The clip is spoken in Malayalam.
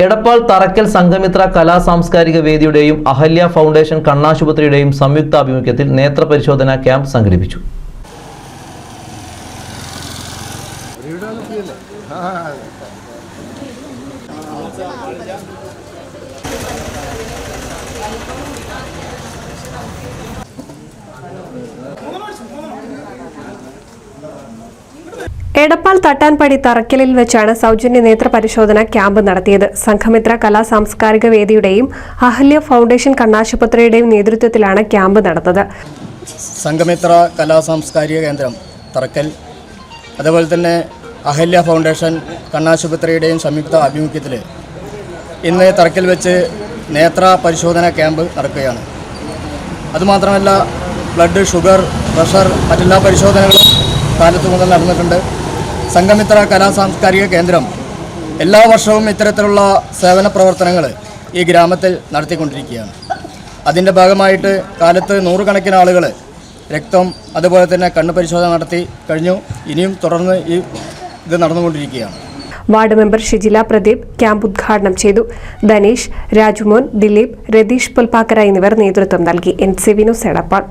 എടപ്പാൾ തറക്കൽ സംഘമിത്ര കലാ സാംസ്കാരിക വേദിയുടെയും അഹല്യ ഫൗണ്ടേഷൻ കണ്ണാശുപത്രിയുടെയും സംയുക്താഭിമുഖ്യത്തിൽ നേത്ര പരിശോധനാ ക്യാമ്പ് സംഘടിപ്പിച്ചു. എടപ്പാൾ തട്ടാൻപടി തറക്കലിൽ വെച്ചാണ് സൗജന്യ നേത്ര പരിശോധന ക്യാമ്പ് നടത്തിയത്. സംഘമിത്ര കലാ സാംസ്കാരിക വേദിയുടെയും അഹല്യ ഫൗണ്ടേഷൻ കണ്ണാശുപത്രിയുടെയും നേതൃത്വത്തിലാണ് ക്യാമ്പ് നടന്നത്. സംഘമിത്ര കലാ സാംസ്കാരിക കേന്ദ്രം തറക്കൽ, അതുപോലെ തന്നെ അഹല്യ ഫൗണ്ടേഷൻ കണ്ണാശുപത്രിയുടെയും സംയുക്ത ആഭിമുഖ്യത്തിൽ ഇന്ന് തറക്കൽ വെച്ച് നേത്ര പരിശോധന ക്യാമ്പ് നടക്കുകയാണ്. അതുമാത്രമല്ല, ബ്ലഡ്, ഷുഗർ, പ്രഷർ, മറ്റെല്ലാ പരിശോധനകളും കാലത്ത് മുതൽ നടന്നിട്ടുണ്ട്. സംഘമിത്ര കലാ സാംസ്കാരിക കേന്ദ്രം എല്ലാ വർഷവും ഇത്തരത്തിലുള്ള സേവന പ്രവർത്തനങ്ങൾ ഈ ഗ്രാമത്തിൽ നടത്തിക്കൊണ്ടിരിക്കുകയാണ്. അതിൻ്റെ ഭാഗമായിട്ട് കാലത്ത് നൂറുകണക്കിന് ആളുകൾ രക്തം, അതുപോലെ തന്നെ കണ്ണ് പരിശോധന നടത്തി കഴിഞ്ഞു. ഇനിയും തുടർന്ന് ഇത് നടന്നുകൊണ്ടിരിക്കുകയാണ്. Ward member Shijila Pradeep camp ഉദ്ഘാടനം ചെയ്തു. ധനീഷ്, രാജുമോൻ, ദിലീപ്, രതീഷ് പുൽപ്പാക്കര എന്നിവർ നേതൃത്വം നൽകി. NCV news Edappal.